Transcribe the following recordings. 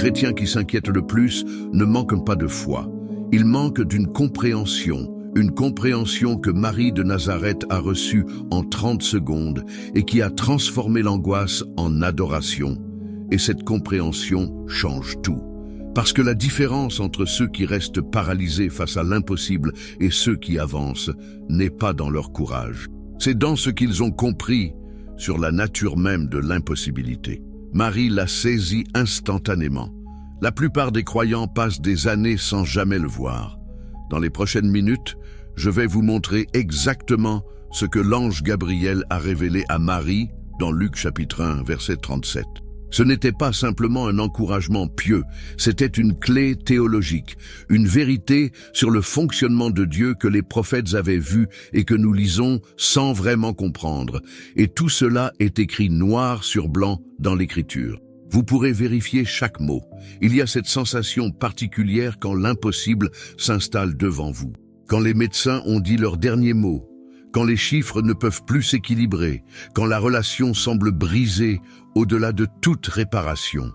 chrétiens qui s'inquiètent le plus ne manquent pas de foi. Ils manquent d'une compréhension, une compréhension que Marie de Nazareth a reçue en 30 secondes et qui a transformé l'angoisse en adoration. Et cette compréhension change tout. Parce que la différence entre ceux qui restent paralysés face à l'impossible et ceux qui avancent n'est pas dans leur courage. C'est dans ce qu'ils ont compris sur la nature même de l'impossibilité. Marie l'a saisi instantanément. La plupart des croyants passent des années sans jamais le voir. Dans les prochaines minutes, je vais vous montrer exactement ce que l'ange Gabriel a révélé à Marie dans Luc chapitre 1, verset 37. Ce n'était pas simplement un encouragement pieux, c'était une clé théologique, une vérité sur le fonctionnement de Dieu que les prophètes avaient vu et que nous lisons sans vraiment comprendre. Et tout cela est écrit noir sur blanc dans l'Écriture. Vous pourrez vérifier chaque mot. Il y a cette sensation particulière quand l'impossible s'installe devant vous. Quand les médecins ont dit leur dernier mot, quand les chiffres ne peuvent plus s'équilibrer, quand la relation semble brisée au-delà de toute réparation.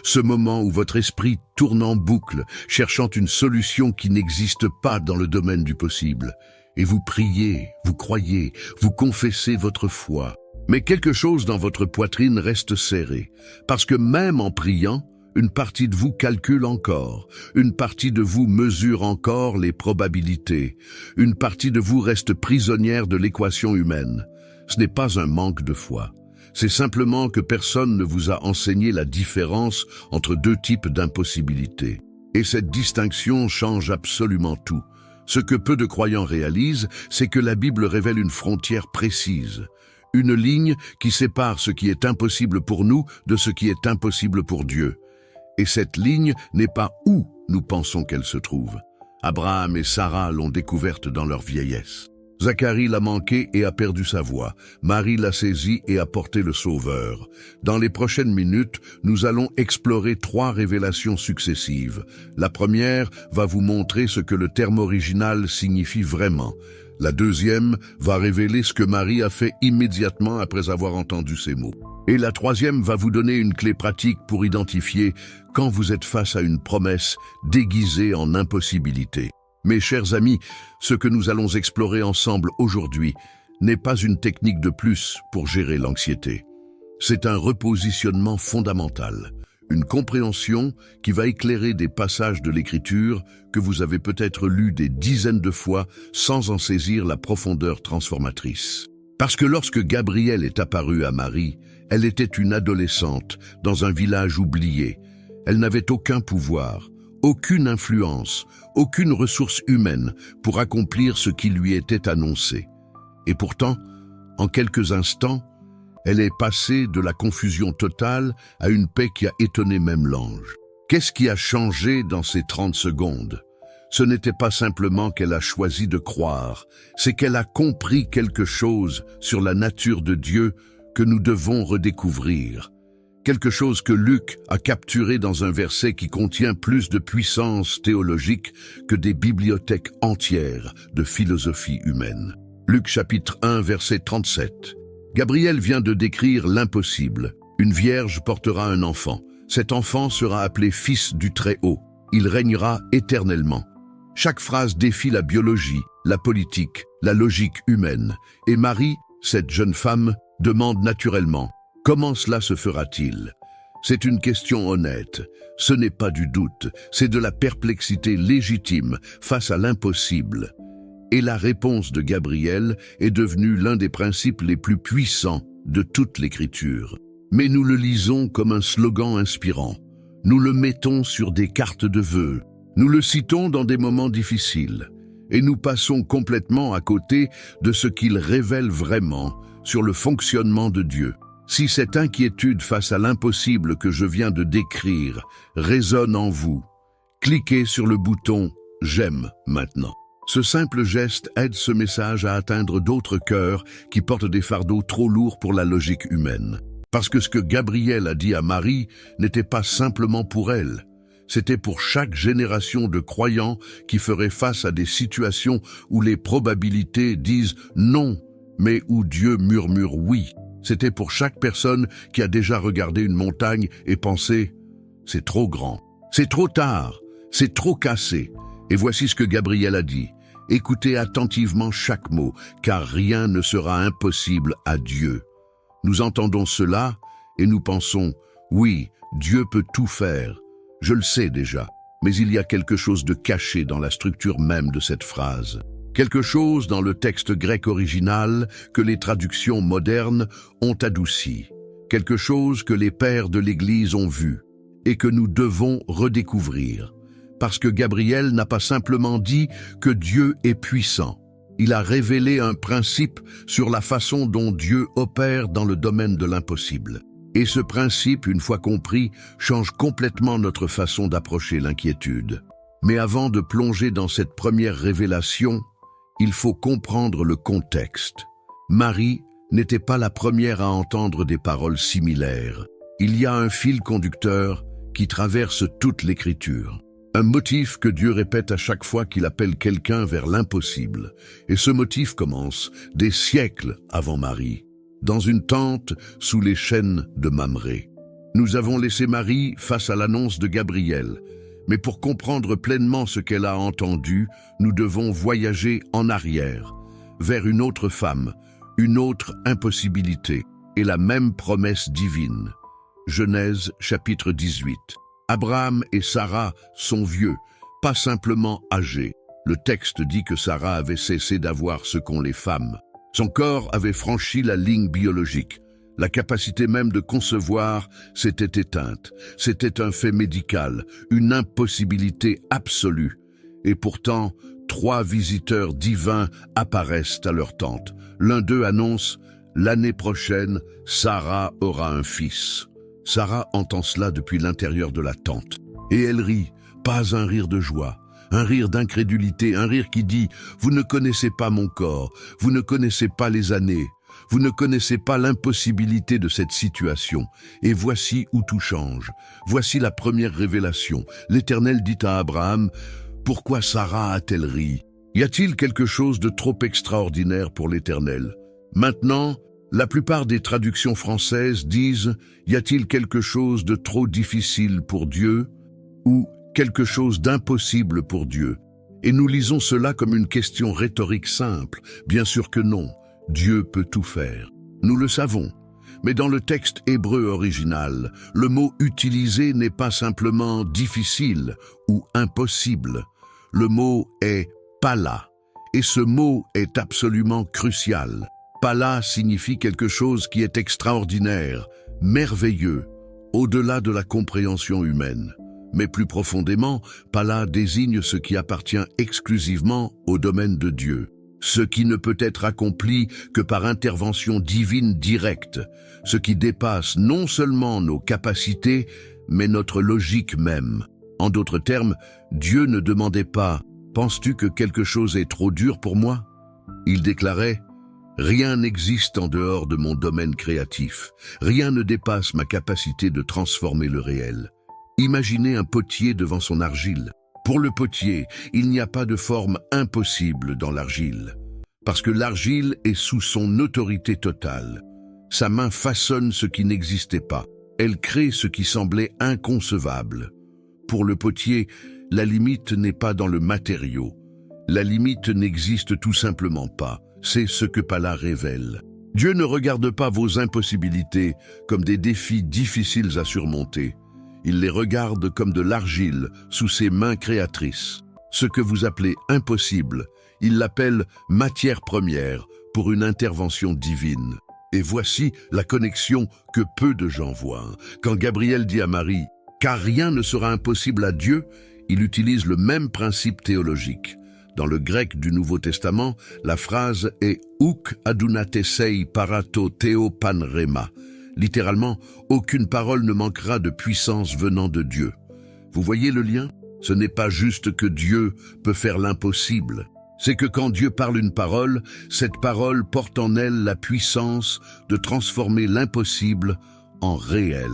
Ce moment où votre esprit tourne en boucle, cherchant une solution qui n'existe pas dans le domaine du possible. Et vous priez, vous croyez, vous confessez votre foi. Mais quelque chose dans votre poitrine reste serré, parce que même en priant, une partie de vous calcule encore, une partie de vous mesure encore les probabilités, une partie de vous reste prisonnière de l'équation humaine. Ce n'est pas un manque de foi. C'est simplement que personne ne vous a enseigné la différence entre deux types d'impossibilités. Et cette distinction change absolument tout. Ce que peu de croyants réalisent, c'est que la Bible révèle une frontière précise, une ligne qui sépare ce qui est impossible pour nous de ce qui est impossible pour Dieu. Et cette ligne n'est pas où nous pensons qu'elle se trouve. Abraham et Sarah l'ont découverte dans leur vieillesse. Zacharie l'a manqué et a perdu sa voix. Marie l'a saisi et a porté le Sauveur. Dans les prochaines minutes, nous allons explorer 3 révélations successives. La première va vous montrer ce que le terme original signifie vraiment. La deuxième va révéler ce que Marie a fait immédiatement après avoir entendu ces mots. Et la troisième va vous donner une clé pratique pour identifier quand vous êtes face à une promesse déguisée en impossibilité. Mes chers amis, ce que nous allons explorer ensemble aujourd'hui n'est pas une technique de plus pour gérer l'anxiété. C'est un repositionnement fondamental, une compréhension qui va éclairer des passages de l'Écriture que vous avez peut-être lus des dizaines de fois sans en saisir la profondeur transformatrice. Parce que lorsque Gabriel est apparu à Marie, elle était une adolescente dans un village oublié. Elle n'avait aucun pouvoir, aucune influence, aucune ressource humaine pour accomplir ce qui lui était annoncé. Et pourtant, en quelques instants, elle est passée de la confusion totale à une paix qui a étonné même l'ange. Qu'est-ce qui a changé dans ces 30 secondes? Ce n'était pas simplement qu'elle a choisi de croire, c'est qu'elle a compris quelque chose sur la nature de Dieu que nous devons redécouvrir. Quelque chose que Luc a capturé dans un verset qui contient plus de puissance théologique que des bibliothèques entières de philosophie humaine. Luc chapitre 1, verset 37. Gabriel vient de décrire l'impossible. Une vierge portera un enfant. Cet enfant sera appelé Fils du Très-Haut. Il régnera éternellement. Chaque phrase défie la biologie, la politique, la logique humaine. Et Marie, cette jeune femme, demande naturellement: comment cela se fera-t-il? C'est une question honnête. Ce n'est pas du doute, c'est de la perplexité légitime face à l'impossible. Et la réponse de Gabriel est devenue l'un des principes les plus puissants de toute l'Écriture. Mais nous le lisons comme un slogan inspirant. Nous le mettons sur des cartes de vœux. Nous le citons dans des moments difficiles. Et nous passons complètement à côté de ce qu'il révèle vraiment sur le fonctionnement de Dieu. Si cette inquiétude face à l'impossible que je viens de décrire résonne en vous, cliquez sur le bouton « J'aime » maintenant. Ce simple geste aide ce message à atteindre d'autres cœurs qui portent des fardeaux trop lourds pour la logique humaine. Parce que ce que Gabriel a dit à Marie n'était pas simplement pour elle. C'était pour chaque génération de croyants qui ferait face à des situations où les probabilités disent non, mais où Dieu murmure oui. C'était pour chaque personne qui a déjà regardé une montagne et pensé « c'est trop grand, c'est trop tard, c'est trop cassé. Et voici ce que Gabriel a dit. Écoutez attentivement chaque mot, car rien ne sera impossible à Dieu. Nous entendons cela et nous pensons, oui, Dieu peut tout faire. Je le sais déjà, mais il y a quelque chose de caché dans la structure même de cette phrase. Quelque chose dans le texte grec original que les traductions modernes ont adouci. Quelque chose que les pères de l'Église ont vu et que nous devons redécouvrir. Parce que Gabriel n'a pas simplement dit que Dieu est puissant. Il a révélé un principe sur la façon dont Dieu opère dans le domaine de l'impossible. Et ce principe, une fois compris, change complètement notre façon d'approcher l'inquiétude. Mais avant de plonger dans cette première révélation, il faut comprendre le contexte. Marie n'était pas la première à entendre des paroles similaires. Il y a un fil conducteur qui traverse toute l'Écriture. Un motif que Dieu répète à chaque fois qu'il appelle quelqu'un vers l'impossible. Et ce motif commence des siècles avant Marie, dans une tente sous les chênes de Mamré. Nous avons laissé Marie face à l'annonce de Gabriel. Mais pour comprendre pleinement ce qu'elle a entendu, nous devons voyager en arrière, vers une autre femme, une autre impossibilité et la même promesse divine. Genèse chapitre 18. Abraham et Sarah sont vieux, pas simplement âgés. Le texte dit que Sarah avait cessé d'avoir ce qu'ont les femmes. Son corps avait franchi la ligne biologique. La capacité même de concevoir s'était éteinte. C'était un fait médical, une impossibilité absolue. Et pourtant, 3 visiteurs divins apparaissent à leur tente. L'un d'eux annonce « L'année prochaine, Sarah aura un fils ». Sarah entend cela depuis l'intérieur de la tente. Et elle rit, pas un rire de joie, un rire d'incrédulité, un rire qui dit « Vous ne connaissez pas mon corps, vous ne connaissez pas les années, vous ne connaissez pas l'impossibilité de cette situation. » Et voici où tout change. Voici la première révélation. L'Éternel dit à Abraham « Pourquoi Sarah a-t-elle ri? Y a-t-il quelque chose de trop extraordinaire pour l'Éternel ?» Maintenant, la plupart des traductions françaises disent « Y a-t-il quelque chose de trop difficile pour Dieu ?» ou « quelque chose d'impossible pour Dieu ?» Et nous lisons cela comme une question rhétorique simple. Bien sûr que non, Dieu peut tout faire. Nous le savons. Mais dans le texte hébreu original, le mot utilisé n'est pas simplement « difficile » ou « impossible ». Le mot est « pala ». Et ce mot est absolument crucial. Pala signifie quelque chose qui est extraordinaire, merveilleux, au-delà de la compréhension humaine. Mais plus profondément, Pala désigne ce qui appartient exclusivement au domaine de Dieu. Ce qui ne peut être accompli que par intervention divine directe, ce qui dépasse non seulement nos capacités, mais notre logique même. En d'autres termes, Dieu ne demandait pas « Penses-tu que quelque chose est trop dur pour moi ?» Il déclarait « Rien n'existe en dehors de mon domaine créatif. Rien ne dépasse ma capacité de transformer le réel. » Imaginez un potier devant son argile. Pour le potier, il n'y a pas de forme impossible dans l'argile, parce que l'argile est sous son autorité totale. Sa main façonne ce qui n'existait pas. Elle crée ce qui semblait inconcevable. Pour le potier, la limite n'est pas dans le matériau. La limite n'existe tout simplement pas. C'est ce que Pala révèle. Dieu ne regarde pas vos impossibilités comme des défis difficiles à surmonter. Il les regarde comme de l'argile sous ses mains créatrices. Ce que vous appelez impossible, il l'appelle matière première pour une intervention divine. Et voici la connexion que peu de gens voient. Quand Gabriel dit à Marie « Car rien ne sera impossible à Dieu », il utilise le même principe théologique. Dans le grec du Nouveau Testament, la phrase est « Ouk adunatesei parato theo panrema ». Littéralement, aucune parole ne manquera de puissance venant de Dieu. Vous voyez le lien? Ce n'est pas juste que Dieu peut faire l'impossible. C'est que quand Dieu parle une parole, cette parole porte en elle la puissance de transformer l'impossible en réel.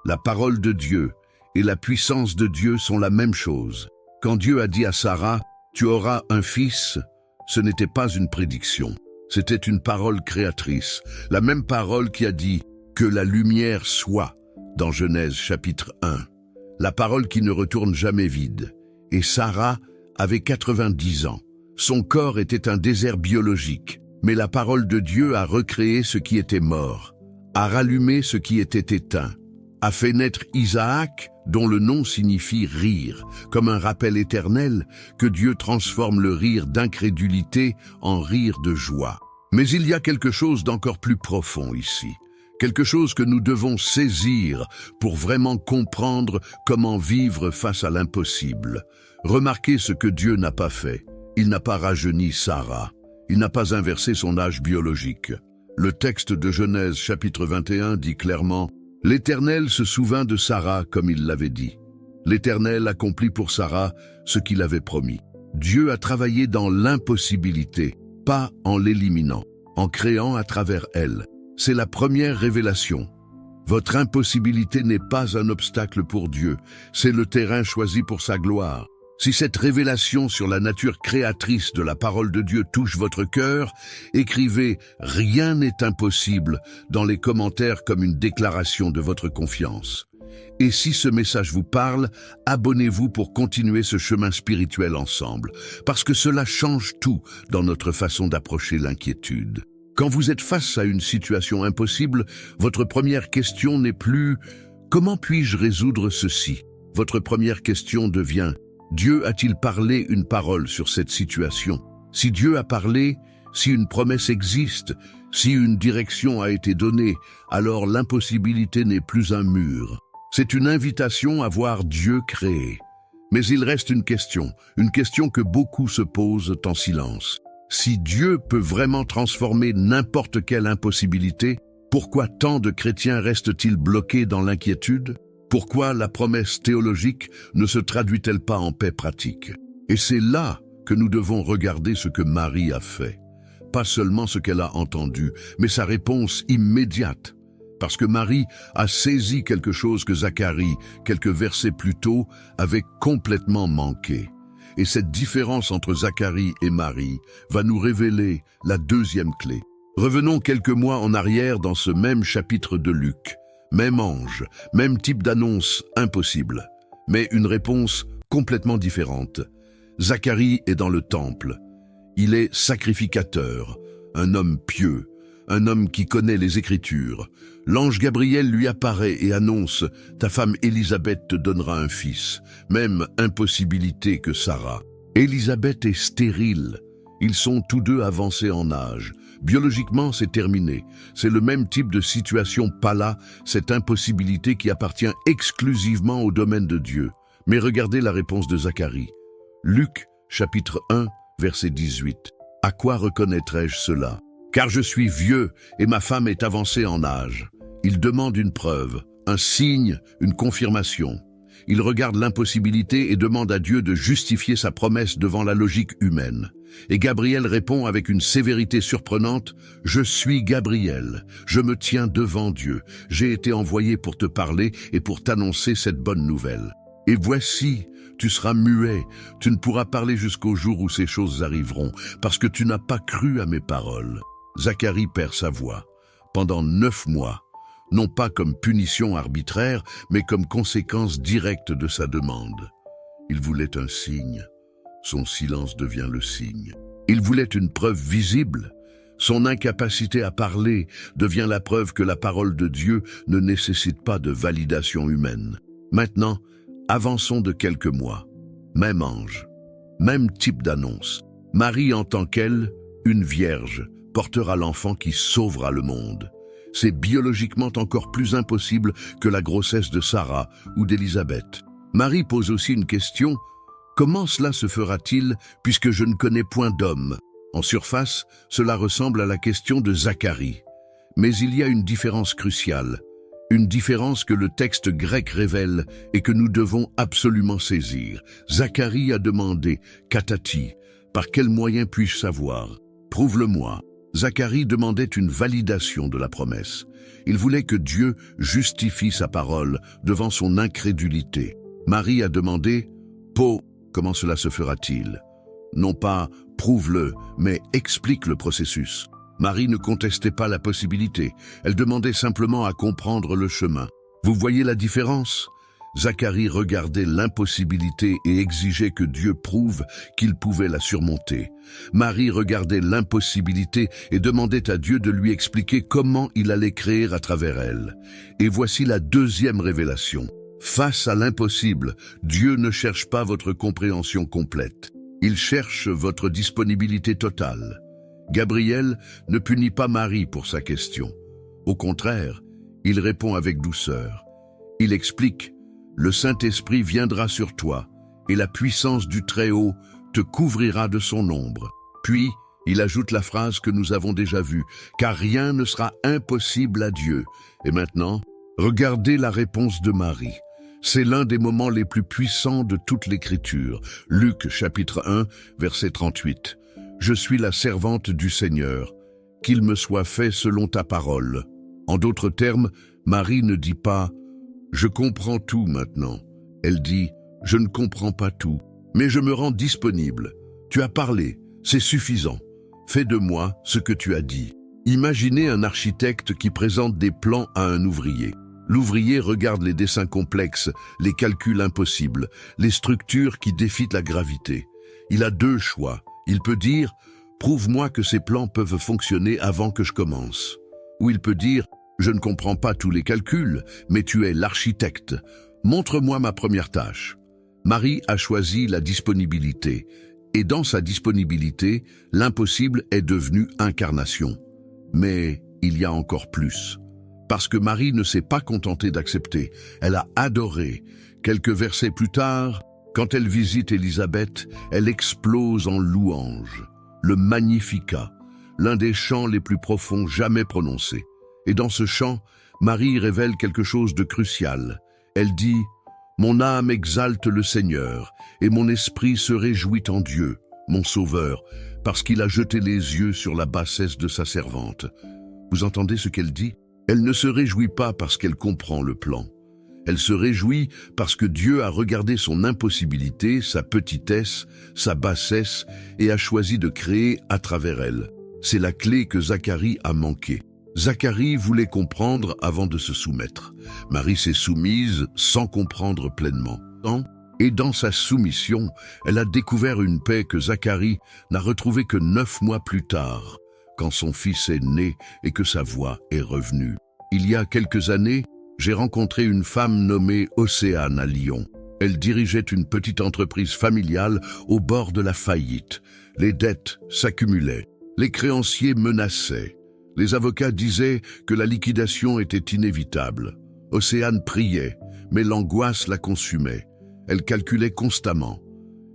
La parole de Dieu et la puissance de Dieu sont la même chose. Quand Dieu a dit à Sarah « Tu auras un fils », ce n'était pas une prédiction. C'était une parole créatrice, la même parole qui a dit « Que la lumière soit » dans Genèse chapitre 1. la parole qui ne retourne jamais vide. Et Sarah avait 90 ans. Son corps était un désert biologique, mais la parole de Dieu a recréé ce qui était mort, a rallumé ce qui était éteint, a fait naître Isaac, dont le nom signifie rire, comme un rappel éternel que Dieu transforme le rire d'incrédulité en rire de joie. Mais il y a quelque chose d'encore plus profond ici, quelque chose que nous devons saisir pour vraiment comprendre comment vivre face à l'impossible. Remarquez ce que Dieu n'a pas fait. Il n'a pas rajeuni Sarah. Il n'a pas inversé son âge biologique. Le texte de Genèse chapitre 21 dit clairement « L'Éternel se souvint de Sarah comme il l'avait dit. L'Éternel accomplit pour Sarah ce qu'il avait promis. » Dieu a travaillé dans l'impossibilité, pas en l'éliminant, en créant à travers elle. C'est la première révélation. Votre impossibilité n'est pas un obstacle pour Dieu, c'est le terrain choisi pour sa gloire. Si cette révélation sur la nature créatrice de la parole de Dieu touche votre cœur, écrivez « Rien n'est impossible » dans les commentaires comme une déclaration de votre confiance. Et si ce message vous parle, abonnez-vous pour continuer ce chemin spirituel ensemble, parce que cela change tout dans notre façon d'approcher l'inquiétude. Quand vous êtes face à une situation impossible, votre première question n'est plus « Comment puis-je résoudre ceci ?» Votre première question devient « Dieu a-t-il parlé une parole sur cette situation ?» Si Dieu a parlé, si une promesse existe, si une direction a été donnée, alors l'impossibilité n'est plus un mur. C'est une invitation à voir Dieu créer. Mais il reste une question que beaucoup se posent en silence. Si Dieu peut vraiment transformer n'importe quelle impossibilité, pourquoi tant de chrétiens restent-ils bloqués dans l'inquiétude ? Pourquoi la promesse théologique ne se traduit-elle pas en paix pratique? Et c'est là que nous devons regarder ce que Marie a fait. Pas seulement ce qu'elle a entendu, mais sa réponse immédiate. Parce que Marie a saisi quelque chose que Zacharie, quelques versets plus tôt, avait complètement manqué. Et cette différence entre Zacharie et Marie va nous révéler la deuxième clé. Revenons quelques mois en arrière dans ce même chapitre de Luc. Même ange, même type d'annonce impossible, mais une réponse complètement différente. Zacharie est dans le temple. Il est sacrificateur, un homme pieux, un homme qui connaît les Écritures. L'ange Gabriel lui apparaît et annonce « Ta femme Élisabeth te donnera un fils », même impossibilité que Sarah. Élisabeth est stérile. Ils sont tous deux avancés en âge. Biologiquement, c'est terminé. C'est le même type de situation, pas là, cette impossibilité qui appartient exclusivement au domaine de Dieu. Mais regardez la réponse de Zacharie. Luc, chapitre 1, verset 18. « À quoi reconnaîtrai-je cela ? Car je suis vieux et ma femme est avancée en âge. » Il demande une preuve, un signe, une confirmation. Il regarde l'impossibilité et demande à Dieu de justifier sa promesse devant la logique humaine. Et Gabriel répond avec une sévérité surprenante, « Je suis Gabriel, je me tiens devant Dieu, j'ai été envoyé pour te parler et pour t'annoncer cette bonne nouvelle. Et voici, tu seras muet, tu ne pourras parler jusqu'au jour où ces choses arriveront, parce que tu n'as pas cru à mes paroles. » Zacharie perd sa voix. Pendant 9 mois, non pas comme punition arbitraire, mais comme conséquence directe de sa demande. Il voulait un signe. Son silence devient le signe. Il voulait une preuve visible. Son incapacité à parler devient la preuve que la parole de Dieu ne nécessite pas de validation humaine. Maintenant, avançons de quelques mois. Même ange, même type d'annonce. Marie en tant qu'elle, une vierge, portera l'enfant qui sauvera le monde. C'est biologiquement encore plus impossible que la grossesse de Sarah ou d'Élisabeth. Marie pose aussi une question. Comment cela se fera-t-il puisque je ne connais point d'homme? En surface, cela ressemble à la question de Zacharie. Mais il y a une différence cruciale. Une différence que le texte grec révèle et que nous devons absolument saisir. Zacharie a demandé « Katati » par quel moyen puis-je savoir? Prouve-le-moi. Zacharie demandait une validation de la promesse. Il voulait que Dieu justifie sa parole devant son incrédulité. Marie a demandé « Po, comment cela se fera-t-il » Non pas « prouve-le », mais « explique le processus ». Marie ne contestait pas la possibilité, elle demandait simplement à comprendre le chemin. Vous voyez la différence? Zacharie regardait l'impossibilité et exigeait que Dieu prouve qu'il pouvait la surmonter. Marie regardait l'impossibilité et demandait à Dieu de lui expliquer comment il allait créer à travers elle. Et voici la deuxième révélation. Face à l'impossible, Dieu ne cherche pas votre compréhension complète. Il cherche votre disponibilité totale. Gabriel ne punit pas Marie pour sa question. Au contraire, il répond avec douceur. Il explique: le Saint-Esprit viendra sur toi, et la puissance du Très-Haut te couvrira de son ombre. Puis, il ajoute la phrase que nous avons déjà vue, car rien ne sera impossible à Dieu. Et maintenant, regardez la réponse de Marie. C'est l'un des moments les plus puissants de toute l'Écriture. Luc chapitre 1, verset 38. Je suis la servante du Seigneur, qu'il me soit fait selon ta parole. En d'autres termes, Marie ne dit pas « Je comprends tout maintenant ». Elle dit « Je ne comprends pas tout, mais je me rends disponible. Tu as parlé, c'est suffisant. Fais de moi ce que tu as dit ». Imaginez un architecte qui présente des plans à un ouvrier. L'ouvrier regarde les dessins complexes, les calculs impossibles, les structures qui défient la gravité. Il a deux choix. Il peut dire « Prouve-moi que ces plans peuvent fonctionner avant que je commence ». Ou il peut dire « Je ne comprends pas tous les calculs, mais tu es l'architecte. Montre-moi ma première tâche ». Marie a choisi la disponibilité. Et dans sa disponibilité, l'impossible est devenu incarnation. Mais il y a encore plus. Parce que Marie ne s'est pas contentée d'accepter, elle a adoré. Quelques versets plus tard, quand elle visite Élisabeth, elle explose en louange. Le Magnificat, l'un des chants les plus profonds jamais prononcés. Et dans ce chant, Marie révèle quelque chose de crucial. Elle dit « Mon âme exalte le Seigneur, et mon esprit se réjouit en Dieu, mon Sauveur, parce qu'il a jeté les yeux sur la bassesse de sa servante. » Vous entendez ce qu'elle dit? Elle ne se réjouit pas parce qu'elle comprend le plan. Elle se réjouit parce que Dieu a regardé son impossibilité, sa petitesse, sa bassesse et a choisi de créer à travers elle. C'est la clé que Zacharie a manquée. Zacharie voulait comprendre avant de se soumettre. Marie s'est soumise sans comprendre pleinement. Et dans sa soumission, elle a découvert une paix que Zacharie n'a retrouvée que 9 mois plus tard, quand son fils est né et que sa voix est revenue. Il y a quelques années, j'ai rencontré une femme nommée Océane à Lyon. Elle dirigeait une petite entreprise familiale au bord de la faillite. Les dettes s'accumulaient, les créanciers menaçaient. Les avocats disaient que la liquidation était inévitable. Océane priait, mais l'angoisse la consumait. Elle calculait constamment,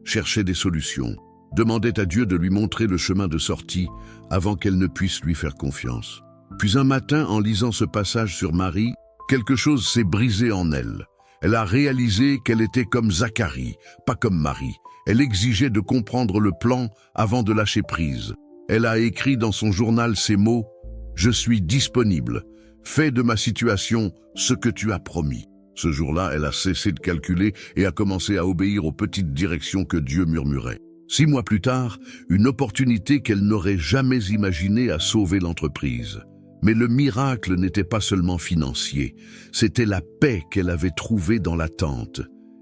cherchait des solutions, demandait à Dieu de lui montrer le chemin de sortie avant qu'elle ne puisse lui faire confiance. Puis un matin, en lisant ce passage sur Marie, quelque chose s'est brisé en elle. Elle a réalisé qu'elle était comme Zacharie, pas comme Marie. Elle exigeait de comprendre le plan avant de lâcher prise. Elle a écrit dans son journal ces mots « Je suis disponible. Fais de ma situation ce que tu as promis. » Ce jour-là, elle a cessé de calculer et a commencé à obéir aux petites directions que Dieu murmurait. 6 mois plus tard, une opportunité qu'elle n'aurait jamais imaginée a sauvé l'entreprise. Mais le miracle n'était pas seulement financier, c'était la paix qu'elle avait trouvée dans l'attente.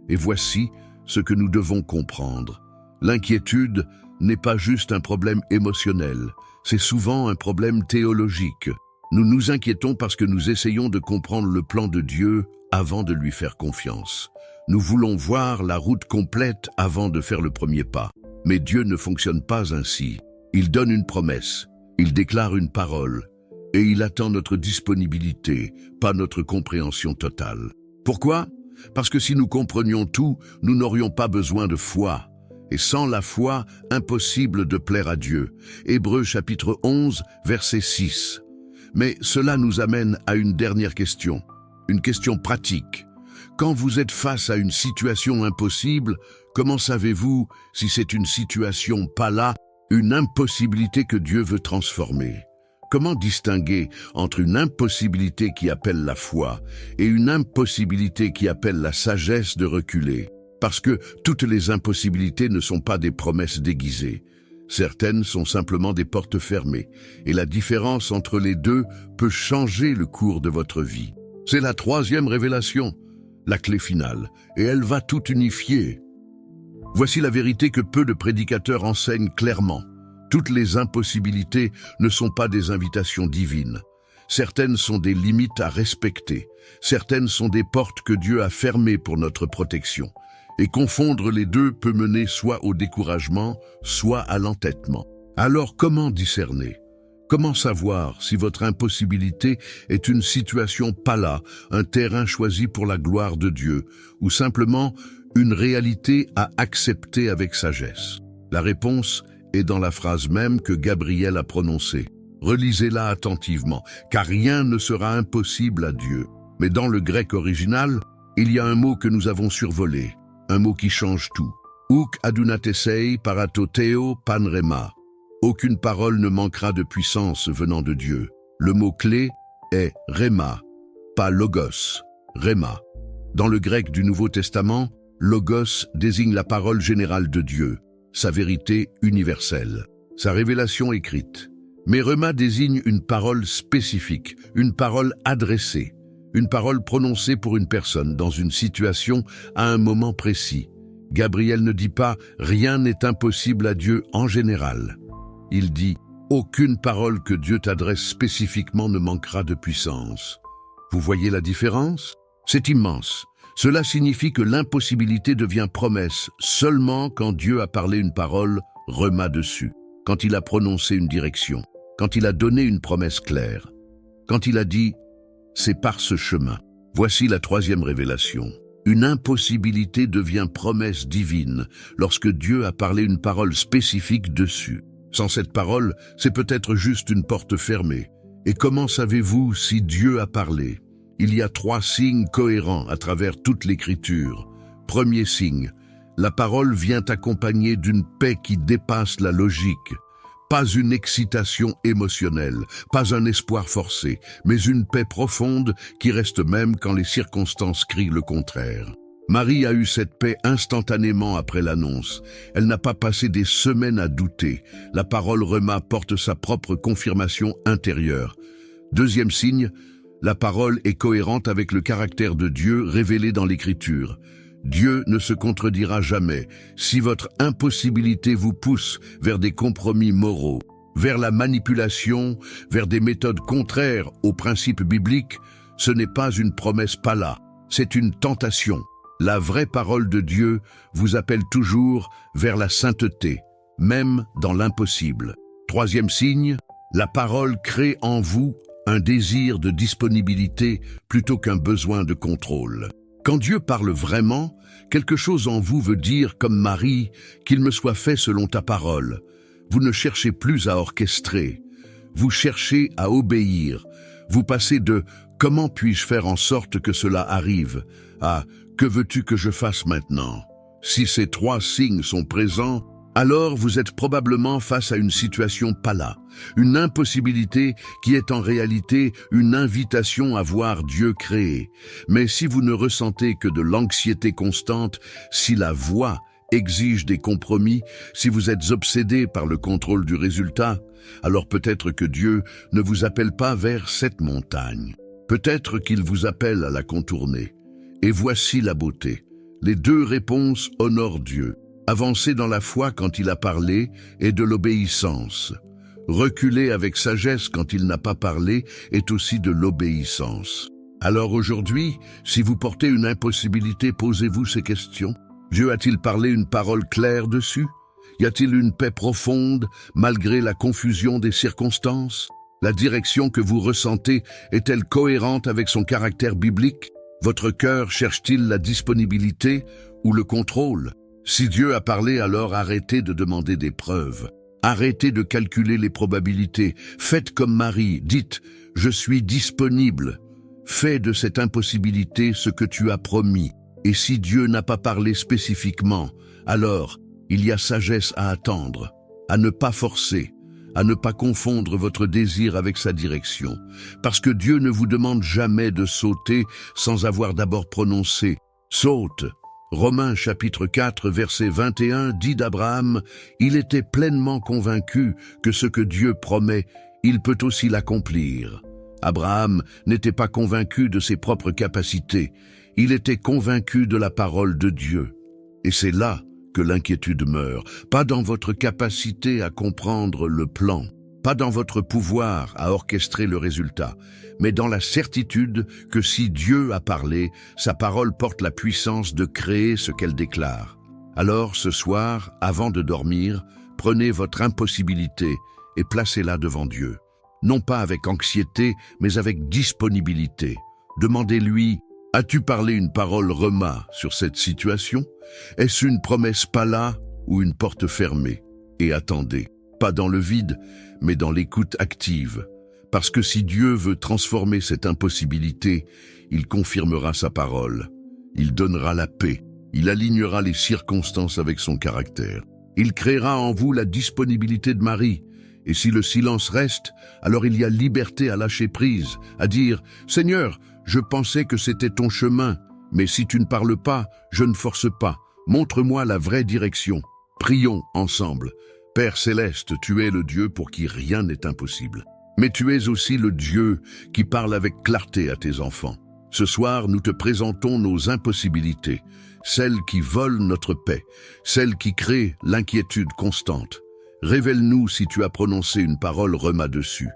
Et voici ce que nous devons comprendre. L'inquiétude n'est pas juste un problème émotionnel, c'est souvent un problème théologique. Nous nous inquiétons parce que nous essayons de comprendre le plan de Dieu avant de lui faire confiance. Nous voulons voir la route complète avant de faire le premier pas. Mais Dieu ne fonctionne pas ainsi. Il donne une promesse, il déclare une parole, et il attend notre disponibilité, pas notre compréhension totale. Pourquoi? Parce que si nous comprenions tout, nous n'aurions pas besoin de foi. Et sans la foi, impossible de plaire à Dieu. Hébreux chapitre 11, verset 6. Mais cela nous amène à une dernière question, une question pratique. Quand vous êtes face à une situation impossible, comment savez-vous si c'est une situation pas là, une impossibilité que Dieu veut transformer? Comment distinguer entre une impossibilité qui appelle la foi et une impossibilité qui appelle la sagesse de reculer? Parce que toutes les impossibilités ne sont pas des promesses déguisées. Certaines sont simplement des portes fermées, et la différence entre les deux peut changer le cours de votre vie. C'est la 3e révélation. la clé finale, et elle va tout unifier. Voici la vérité que peu de prédicateurs enseignent clairement. Toutes les impossibilités ne sont pas des invitations divines. Certaines sont des limites à respecter. Certaines sont des portes que Dieu a fermées pour notre protection. Et confondre les deux peut mener soit au découragement, soit à l'entêtement. Alors comment discerner? Comment savoir si votre impossibilité est une situation pala, un terrain choisi pour la gloire de Dieu, ou simplement une réalité à accepter avec sagesse? La réponse est dans la phrase même que Gabriel a prononcée. Relisez-la attentivement, car rien ne sera impossible à Dieu. Mais dans le grec original, il y a un mot que nous avons survolé, un mot qui change tout. Ouk adunatesei paratoteo panrema. Aucune parole ne manquera de puissance venant de Dieu. Le mot-clé est réma, pas logos, réma. Dans le grec du Nouveau Testament, logos désigne la parole générale de Dieu, sa vérité universelle, sa révélation écrite. Mais réma désigne une parole spécifique, une parole adressée, une parole prononcée pour une personne dans une situation à un moment précis. Gabriel ne dit pas « rien n'est impossible à Dieu en général ». Il dit « aucune parole que Dieu t'adresse spécifiquement ne manquera de puissance ». Vous voyez la différence? C'est immense. Cela signifie que l'impossibilité devient promesse seulement quand Dieu a parlé une parole réma dessus, quand il a prononcé une direction, quand il a donné une promesse claire, quand il a dit « c'est par ce chemin ». Voici la troisième révélation. Une impossibilité devient promesse divine lorsque Dieu a parlé une parole spécifique dessus. Sans cette parole, c'est peut-être juste une porte fermée. Et comment savez-vous si Dieu a parlé? Il y a 3 signes cohérents à travers toute l'Écriture. Premier signe, la parole vient accompagnée d'une paix qui dépasse la logique. Pas une excitation émotionnelle, pas un espoir forcé, mais une paix profonde qui reste même quand les circonstances crient le contraire. Marie a eu cette paix instantanément après l'annonce. Elle n'a pas passé des semaines à douter. La parole réma porte sa propre confirmation intérieure. Deuxième signe, la parole est cohérente avec le caractère de Dieu révélé dans l'Écriture. Dieu ne se contredira jamais. Si votre impossibilité vous pousse vers des compromis moraux, vers la manipulation, vers des méthodes contraires aux principes bibliques, ce n'est pas une promesse pala, c'est une tentation. La vraie parole de Dieu vous appelle toujours vers la sainteté, même dans l'impossible. Troisième signe, la parole crée en vous un désir de disponibilité plutôt qu'un besoin de contrôle. Quand Dieu parle vraiment, quelque chose en vous veut dire, comme Marie, qu'il me soit fait selon ta parole. Vous ne cherchez plus à orchestrer, vous cherchez à obéir. Vous passez de « comment puis-je faire en sorte que cela arrive ?» à « que veux-tu que je fasse maintenant ?» Si ces 3 signes sont présents, alors vous êtes probablement face à une situation pala, une impossibilité qui est en réalité une invitation à voir Dieu créer. Mais si vous ne ressentez que de l'anxiété constante, si la voie exige des compromis, si vous êtes obsédé par le contrôle du résultat, alors peut-être que Dieu ne vous appelle pas vers cette montagne. Peut-être qu'il vous appelle à la contourner. Et voici la beauté. Les 2 réponses honorent Dieu. Avancer dans la foi quand il a parlé est de l'obéissance. Reculer avec sagesse quand il n'a pas parlé est aussi de l'obéissance. Alors aujourd'hui, si vous portez une impossibilité, posez-vous ces questions. Dieu a-t-il parlé une parole claire dessus? Y a-t-il une paix profonde malgré la confusion des circonstances? La direction que vous ressentez est-elle cohérente avec son caractère biblique? Votre cœur cherche-t-il la disponibilité ou le contrôle? Si Dieu a parlé, alors arrêtez de demander des preuves. Arrêtez de calculer les probabilités. Faites comme Marie, dites « Je suis disponible ». Fais de cette impossibilité ce que tu as promis. Et si Dieu n'a pas parlé spécifiquement, alors il y a sagesse à attendre, à ne pas forcer, à ne pas confondre votre désir avec sa direction. Parce que Dieu ne vous demande jamais de sauter sans avoir d'abord prononcé « Saute ». Romains chapitre 4 verset 21 dit d'Abraham « Il était pleinement convaincu que ce que Dieu promet, il peut aussi l'accomplir ». Abraham n'était pas convaincu de ses propres capacités. Il était convaincu de la parole de Dieu. Et c'est là que l'inquiétude meurt, pas dans votre capacité à comprendre le plan, pas dans votre pouvoir à orchestrer le résultat, mais dans la certitude que si Dieu a parlé, sa parole porte la puissance de créer ce qu'elle déclare. Alors, ce soir, avant de dormir, prenez votre impossibilité et placez-la devant Dieu. Non pas avec anxiété, mais avec disponibilité. Demandez-lui: as-tu parlé une parole Rema sur cette situation? Est-ce une promesse pas là ou une porte fermée? Et attendez, pas dans le vide, mais dans l'écoute active. Parce que si Dieu veut transformer cette impossibilité, il confirmera sa parole. Il donnera la paix. Il alignera les circonstances avec son caractère. Il créera en vous la disponibilité de Marie. Et si le silence reste, alors il y a liberté à lâcher prise, à dire: Seigneur, je pensais que c'était ton chemin, mais si tu ne parles pas, je ne force pas. Montre-moi la vraie direction. Prions ensemble. Père céleste, tu es le Dieu pour qui rien n'est impossible. Mais tu es aussi le Dieu qui parle avec clarté à tes enfants. Ce soir, nous te présentons nos impossibilités, celles qui volent notre paix, celles qui créent l'inquiétude constante. Révèle-nous si tu as prononcé une parole Rema dessus.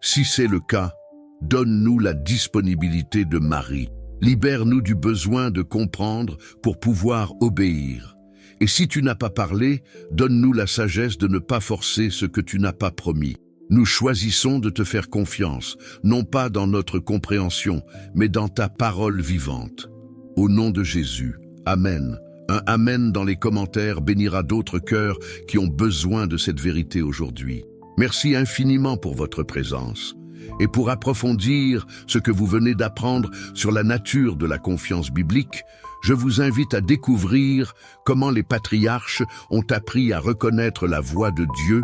Si c'est le cas, donne-nous la disponibilité de Marie. Libère-nous du besoin de comprendre pour pouvoir obéir. Et si tu n'as pas parlé, donne-nous la sagesse de ne pas forcer ce que tu n'as pas promis. Nous choisissons de te faire confiance, non pas dans notre compréhension, mais dans ta parole vivante. Au nom de Jésus, Amen. Un Amen dans les commentaires bénira d'autres cœurs qui ont besoin de cette vérité aujourd'hui. Merci infiniment pour votre présence. Et pour approfondir ce que vous venez d'apprendre sur la nature de la confiance biblique, je vous invite à découvrir comment les patriarches ont appris à reconnaître la voix de Dieu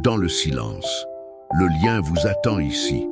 dans le silence. Le lien vous attend ici.